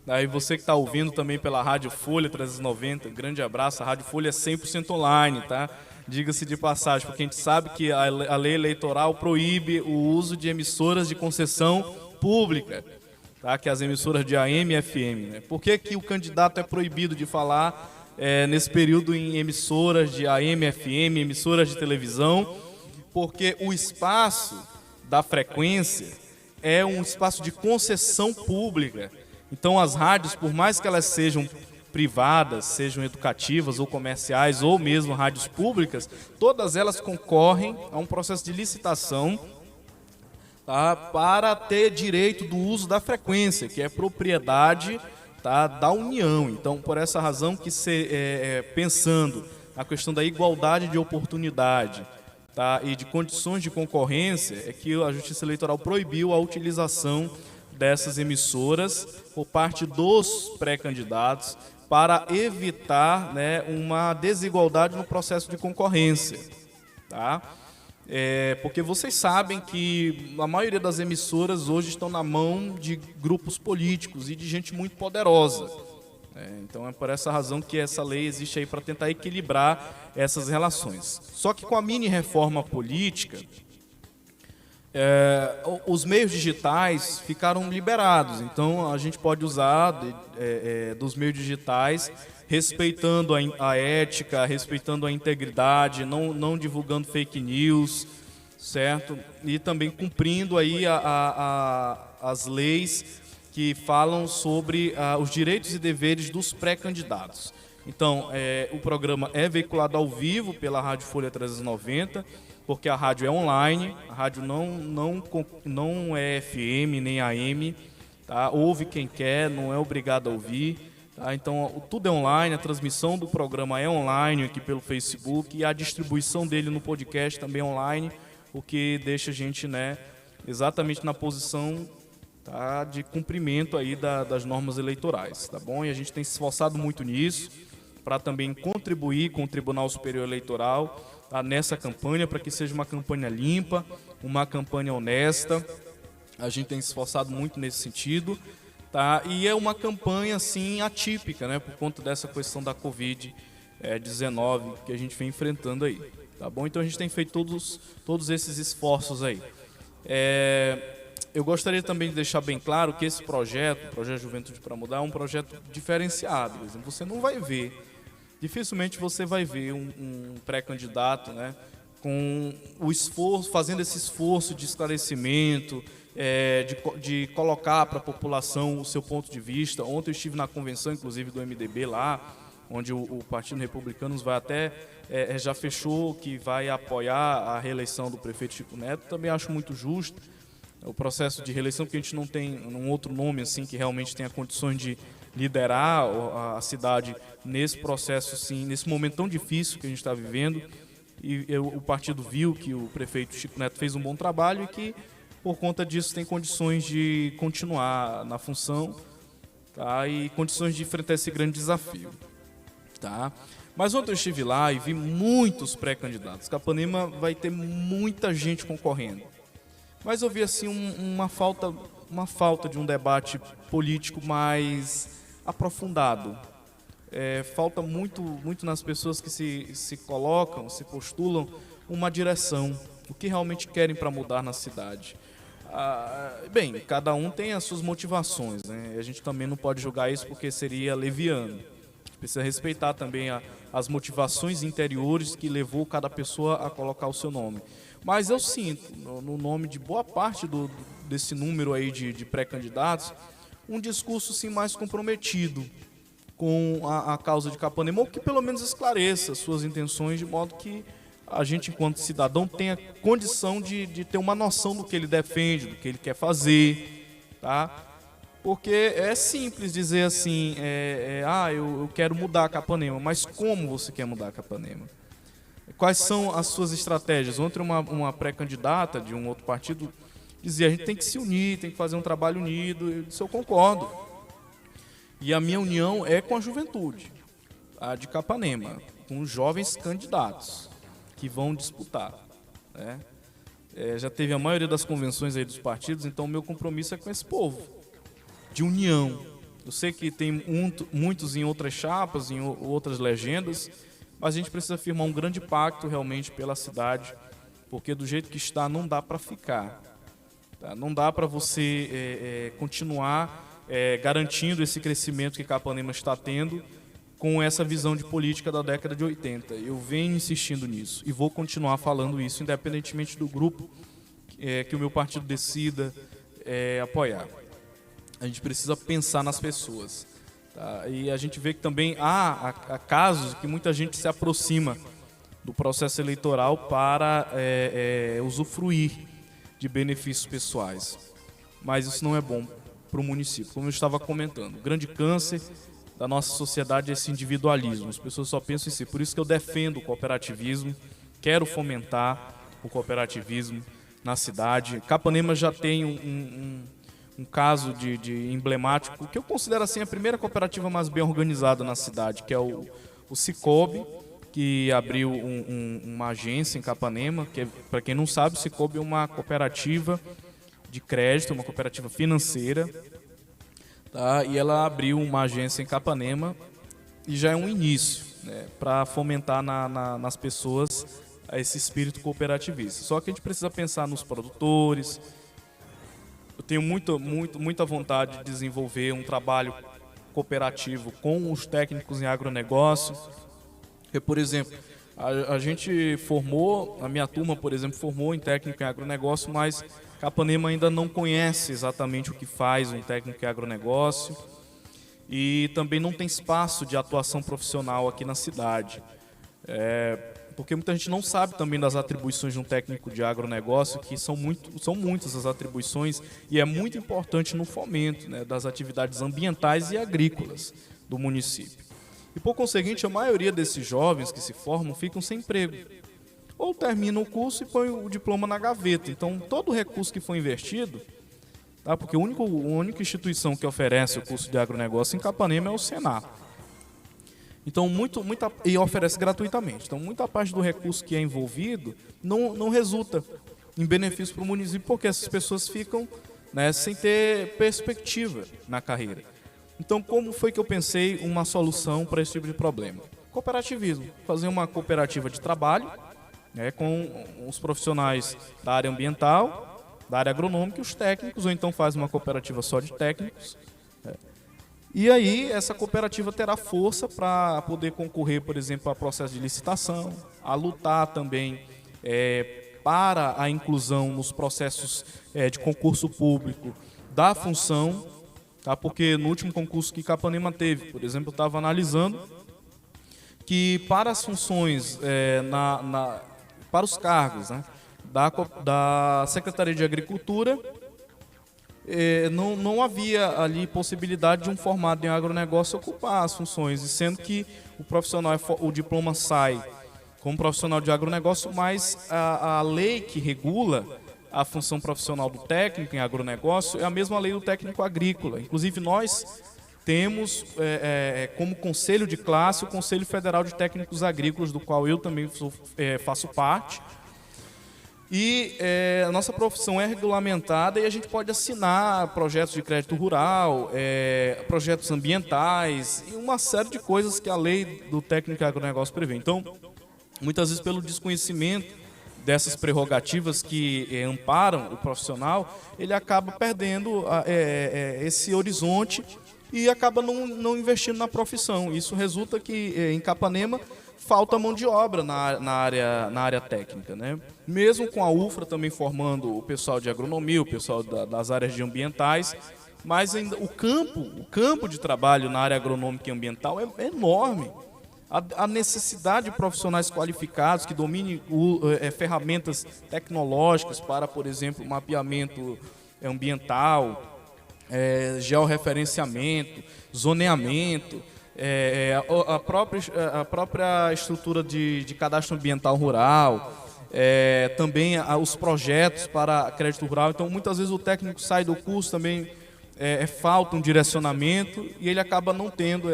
Aí você que está ouvindo também pela Rádio Folha 390, um grande abraço. A Rádio Folha é 100% online, tá? Diga-se de passagem, porque a gente sabe que a lei eleitoral proíbe o uso de emissoras de concessão pública, tá? Que é as emissoras de AM e FM, né? Por que o candidato é proibido de falar nesse período em emissoras de AM, FM, emissoras de televisão? Porque o espaço da frequência é um espaço de concessão pública. Então as rádios, por mais que elas sejam privadas, sejam educativas ou comerciais, ou mesmo rádios públicas, todas elas concorrem a um processo de licitação, tá, para ter direito do uso da frequência, que é propriedade, tá, da União. Então, por essa razão que pensando na questão da igualdade de oportunidade, tá, e de condições de concorrência, é que a Justiça Eleitoral proibiu a utilização dessas emissoras por parte dos pré-candidatos para evitar, né, uma desigualdade no processo de concorrência, tá? Porque vocês sabem que a maioria das emissoras hoje estão na mão de grupos políticos e de gente muito poderosa, Então é por essa razão que essa lei existe aí para tentar equilibrar essas relações. Só que com a mini reforma política, os meios digitais ficaram liberados. Então a gente pode usar dos meios digitais, respeitando a ética, respeitando a integridade, não divulgando fake news, certo? E também cumprindo aí as leis que falam sobre os direitos e deveres dos pré-candidatos. Então, o programa é veiculado ao vivo pela Rádio Folha 390, porque a rádio é online, a rádio não é FM nem AM, tá? Ouve quem quer, não é obrigado a ouvir. Tá? Então, tudo é online, a transmissão do programa é online aqui pelo Facebook e a distribuição dele no podcast também é online, o que deixa a gente, exatamente na posição, tá, de cumprimento aí das normas eleitorais, tá bom? E a gente tem se esforçado muito nisso, para também contribuir com o Tribunal Superior Eleitoral, tá, nessa campanha, para que seja uma campanha limpa, uma campanha honesta. A gente tem se esforçado muito nesse sentido, tá? E é uma campanha assim atípica, por conta dessa questão da Covid-19 que a gente vem enfrentando aí, tá bom? Então a gente tem feito todos esses esforços aí. Eu gostaria também de deixar bem claro que esse projeto, o Projeto Juventude para Mudar, é um projeto diferenciado. Por exemplo, você não vai ver, dificilmente você vai ver um pré-candidato, com o esforço, fazendo esse esforço de esclarecimento, de colocar para a população o seu ponto de vista. Ontem eu estive na convenção, inclusive, do MDB lá, onde o Partido Republicano já fechou que vai apoiar a reeleição do prefeito Chico Neto. Também acho muito justo o processo de reeleição, porque a gente não tem um outro nome assim que realmente tenha condições de liderar a cidade nesse processo, sim, nesse momento tão difícil que a gente está vivendo. E o partido viu que o prefeito Chico Neto fez um bom trabalho e que, por conta disso, tem condições de continuar na função, tá? E condições de enfrentar esse grande desafio, tá? Mas ontem eu estive lá e vi muitos pré-candidatos. Capanema vai ter muita gente concorrendo. Mas eu vi assim uma falta de um debate político mais aprofundado. Falta muito nas pessoas que se colocam, se postulam uma direção, o que realmente querem para mudar na cidade. Bem, cada um tem as suas motivações, A gente também não pode julgar isso porque seria leviano. A gente precisa respeitar também as motivações interiores que levou cada pessoa a colocar o seu nome. Mas eu sinto, no nome de boa parte desse número aí de pré-candidatos, um discurso sim mais comprometido com a causa de Capanema, ou que pelo menos esclareça suas intenções, de modo que a gente, enquanto cidadão, tenha condição de ter uma noção do que ele defende, do que ele quer fazer, tá? Porque é simples dizer assim, eu quero mudar Capanema, mas como você quer mudar Capanema? Quais são as suas estratégias? Ontem uma pré-candidata de um outro partido dizia, a gente tem que se unir, tem que fazer um trabalho unido. Eu disse, eu concordo. E a minha união é com a juventude, a de Capanema, com os jovens candidatos que vão disputar, já teve a maioria das convenções aí dos partidos, então o meu compromisso é com esse povo, de união. Eu sei que tem muitos em outras chapas, em outras legendas, mas a gente precisa firmar um grande pacto realmente pela cidade, porque do jeito que está não dá para ficar. Tá? Não dá para você continuar garantindo esse crescimento que Capanema está tendo com essa visão de política da década de 80. Eu venho insistindo nisso e vou continuar falando isso, independentemente do grupo que o meu partido decida apoiar. A gente precisa pensar nas pessoas. Tá? E a gente vê que também há casos que muita gente se aproxima do processo eleitoral para usufruir de benefícios pessoais. Mas isso não é bom para o município. Como eu estava comentando, o grande câncer da nossa sociedade é esse individualismo. As pessoas só pensam em si. Por isso que eu defendo o cooperativismo, quero fomentar o cooperativismo na cidade. Capanema já tem um caso de emblemático, que eu considero assim a primeira cooperativa mais bem organizada na cidade, que é o Cicobi, que abriu uma agência em Capanema, que para quem não sabe, o Cicobi é uma cooperativa de crédito, uma cooperativa financeira, tá? E ela abriu uma agência em Capanema e já é um início, né, para fomentar nas pessoas esse espírito cooperativista. Só que a gente precisa pensar nos produtores. Eu tenho muita vontade de desenvolver um trabalho cooperativo com os técnicos em agronegócio. Porque, por exemplo, a gente formou, a minha turma, por exemplo, formou em técnico em agronegócio, mas Capanema ainda não conhece exatamente o que faz um técnico em agronegócio e também não tem espaço de atuação profissional aqui na cidade. Porque muita gente não sabe também das atribuições de um técnico de agronegócio, que são muitas as atribuições e é muito importante no fomento, né, das atividades ambientais e agrícolas do município. E, por conseguinte, a maioria desses jovens que se formam ficam sem emprego. Ou terminam o curso e põem o diploma na gaveta. Então, todo o recurso que foi investido, tá, porque a única instituição que oferece o curso de agronegócio em Capanema é o Senar. Então, e oferece gratuitamente. Então, muita parte do recurso que é envolvido não resulta em benefício para o município, porque essas pessoas ficam, né, sem ter perspectiva na carreira. Então, como foi que eu pensei uma solução para esse tipo de problema? Cooperativismo. Fazer uma cooperativa de trabalho, né, com os profissionais da área ambiental, da área agronômica e os técnicos, ou então faz uma cooperativa só de técnicos. E aí essa cooperativa terá força para poder concorrer, por exemplo, a processo de licitação, a lutar também para a inclusão nos processos de concurso público da função, tá? Porque no último concurso que Capanema teve, por exemplo, eu estava analisando que para as funções, para os cargos, né, da Secretaria de Agricultura, não havia ali possibilidade de um formado em agronegócio ocupar as funções, e sendo que o profissional, o diploma sai como profissional de agronegócio, mas a lei que regula a função profissional do técnico em agronegócio é a mesma lei do técnico agrícola. Inclusive, nós temos como conselho de classe o Conselho Federal de Técnicos Agrícolas, do qual eu também faço parte. E a nossa profissão é regulamentada e a gente pode assinar projetos de crédito rural, projetos ambientais e uma série de coisas que a lei do técnico agronegócio prevê. Então, muitas vezes pelo desconhecimento dessas prerrogativas que amparam o profissional, ele acaba perdendo esse horizonte e acaba não investindo na profissão. Isso resulta que em Capanema falta mão de obra na área técnica, né? Mesmo com a UFRA também formando o pessoal de agronomia, o pessoal das áreas de ambientais, mas ainda o campo de trabalho na área agronômica e ambiental é enorme. A necessidade de profissionais qualificados que dominem ferramentas tecnológicas para, por exemplo, mapeamento ambiental, georreferenciamento, zoneamento, a própria estrutura de cadastro ambiental rural, também os projetos para crédito rural. Então, muitas vezes o técnico sai do curso também, falta um direcionamento e ele acaba não tendo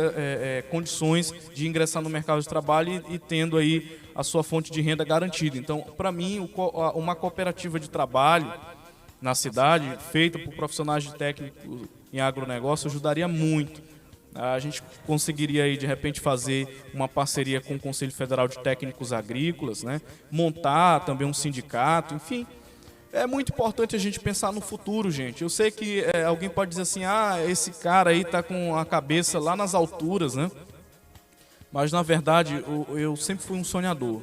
condições de ingressar no mercado de trabalho e tendo aí a sua fonte de renda garantida. Então, para mim, uma cooperativa de trabalho na cidade, feita por profissionais de técnico em agronegócio, ajudaria muito. A gente conseguiria aí, de repente, fazer uma parceria com o Conselho Federal de Técnicos Agrícolas, né? Montar também um sindicato, enfim. É muito importante a gente pensar no futuro, gente. Eu sei que alguém pode dizer assim, esse cara aí está com a cabeça lá nas alturas, né? Mas, na verdade, eu sempre fui um sonhador.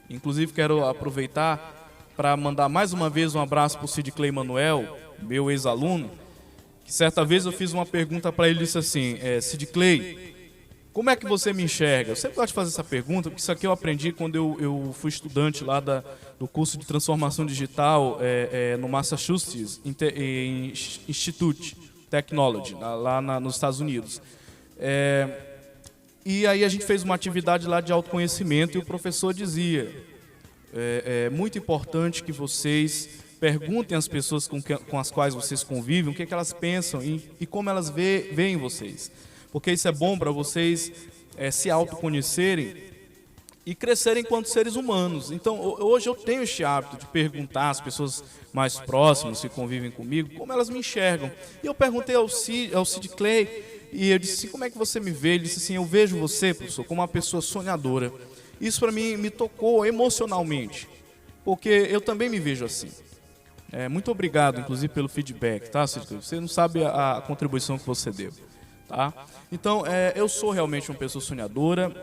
Inclusive, quero aproveitar para mandar mais uma vez um abraço para o Cid Clay Manuel, meu ex-aluno, que certa vez eu fiz uma pergunta para ele e disse assim, Cid Clay, como é que você me enxerga? Eu sempre gosto de fazer essa pergunta, porque isso aqui eu aprendi quando eu fui estudante lá do curso de transformação digital no Massachusetts Institute Technology, lá nos Estados Unidos. E aí a gente fez uma atividade lá de autoconhecimento e o professor dizia, é muito importante que vocês perguntem às pessoas com as quais vocês convivem o que elas pensam e como elas veem vocês. Porque isso é bom para vocês se autoconhecerem e crescer enquanto seres humanos. Então, hoje eu tenho este hábito de perguntar às pessoas mais próximas que convivem comigo como elas me enxergam. E eu perguntei ao Sid Clay, e eu disse assim, como é que você me vê? Ele disse assim, eu vejo você, professor, como uma pessoa sonhadora. Isso para mim me tocou emocionalmente, porque eu também me vejo assim. Muito obrigado, inclusive, pelo feedback, tá, Sid Clay? Você não sabe a contribuição que você deu. Tá? Então, eu sou realmente uma pessoa sonhadora,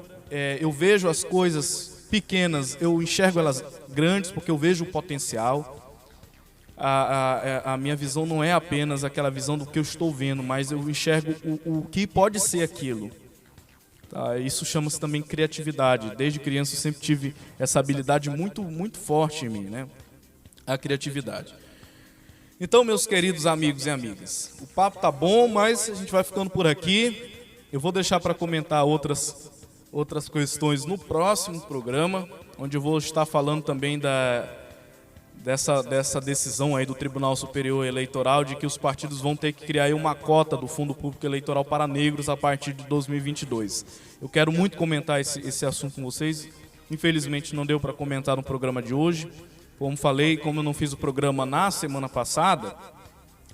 eu vejo as coisas pequenas, eu enxergo elas grandes porque eu vejo o potencial. A minha visão não é apenas aquela visão do que eu estou vendo, mas eu enxergo o que pode ser aquilo. Tá? Isso chama-se também criatividade. Desde criança eu sempre tive essa habilidade muito, muito forte em mim, né? A criatividade. Então, meus queridos amigos e amigas, o papo tá bom, mas a gente vai ficando por aqui. Eu vou deixar para comentar outras questões no próximo programa, onde eu vou estar falando também dessa decisão aí do Tribunal Superior Eleitoral de que os partidos vão ter que criar aí uma cota do Fundo Público Eleitoral para negros a partir de 2022. Eu quero muito comentar esse assunto com vocês. Infelizmente não deu para comentar no programa de hoje. Como falei, como eu não fiz o programa na semana passada,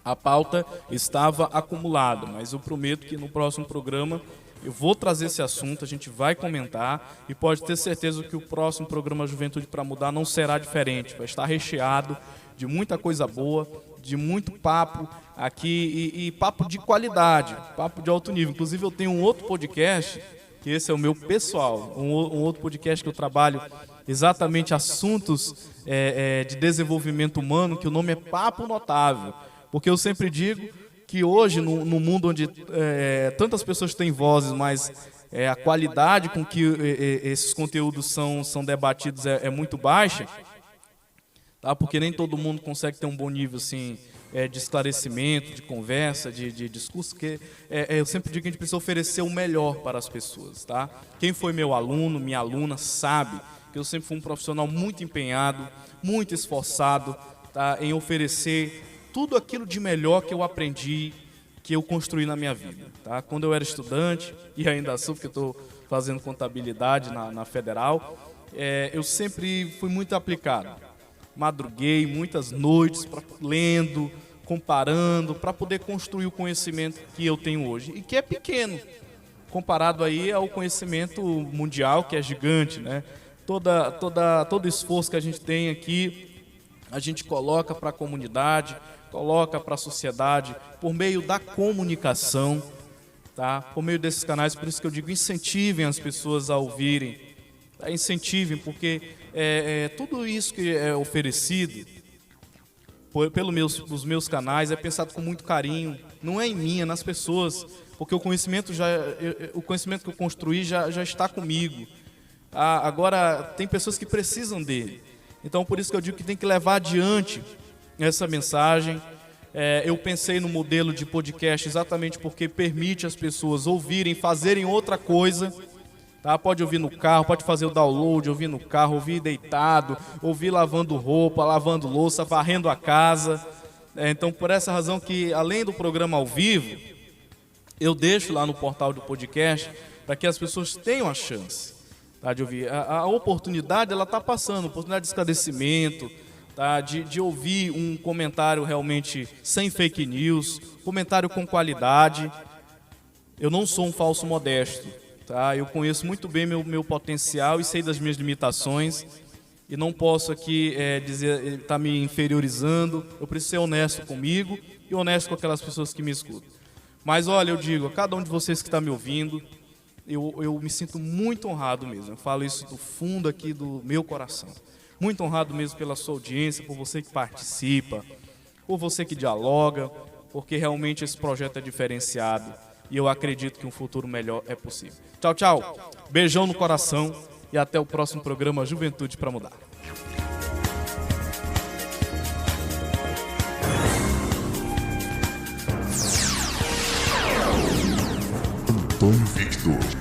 a pauta estava acumulada, mas eu prometo que no próximo programa eu vou trazer esse assunto, a gente vai comentar e pode ter certeza que o próximo programa Juventude para Mudar não será diferente, vai estar recheado de muita coisa boa, de muito papo aqui e papo de qualidade, papo de alto nível. Inclusive eu tenho um outro podcast, que esse é o meu pessoal, um outro podcast que eu trabalho exatamente assuntos de desenvolvimento humano, que o nome é Papo Notável, porque eu sempre digo que hoje, no mundo onde tantas pessoas têm vozes, mas a qualidade com que esses conteúdos são debatidos é muito baixa, tá? Porque nem todo mundo consegue ter um bom nível assim, de esclarecimento, de conversa, de discurso, que eu sempre digo que a gente precisa oferecer o melhor para as pessoas. Tá? Quem foi meu aluno, minha aluna, sabe que eu sempre fui um profissional muito empenhado, muito esforçado, tá, em oferecer tudo aquilo de melhor que eu aprendi, que eu construí na minha vida. Tá? Quando eu era estudante, e ainda sou, porque estou fazendo contabilidade na Federal, eu sempre fui muito aplicado. Madruguei muitas noites lendo, comparando, para poder construir o conhecimento que eu tenho hoje, e que é pequeno, comparado aí ao conhecimento mundial, que é gigante, né? Todo esforço que a gente tem aqui, a gente coloca para a comunidade, coloca para a sociedade, por meio da comunicação, tá? Por meio desses canais. Por isso que eu digo, incentivem as pessoas a ouvirem, tá? Incentivem, porque tudo isso que é oferecido pelos meus canais é pensado com muito carinho, não é em mim, é nas pessoas, porque o conhecimento que eu construí já está comigo. Agora, tem pessoas que precisam dele. Então, por isso que eu digo que tem que levar adiante essa mensagem. Eu pensei no modelo de podcast exatamente porque permite as pessoas ouvirem, fazerem outra coisa. Tá? Pode ouvir no carro, pode fazer o download, ouvir no carro, ouvir deitado, ouvir lavando roupa, lavando louça, varrendo a casa. Então, por essa razão que, além do programa ao vivo, eu deixo lá no portal do podcast para que as pessoas tenham a chance, tá, de ouvir. A oportunidade, ela está passando, oportunidade de esclarecimento, tá, de ouvir um comentário realmente sem fake news, comentário com qualidade. Eu não sou um falso modesto, tá? Eu conheço muito bem meu potencial e sei das minhas limitações, e não posso aqui dizer, tá me inferiorizando. Eu preciso ser honesto comigo e honesto com aquelas pessoas que me escutam. Mas olha, eu digo a cada um de vocês que está me ouvindo, eu me sinto muito honrado mesmo. Eu falo isso do fundo aqui do meu coração. Muito honrado mesmo pela sua audiência, por você que participa, por você que dialoga, porque realmente esse projeto é diferenciado e eu acredito que um futuro melhor é possível. Tchau, tchau. Beijão no coração e até o próximo programa Juventude para Mudar. Antônio Victor.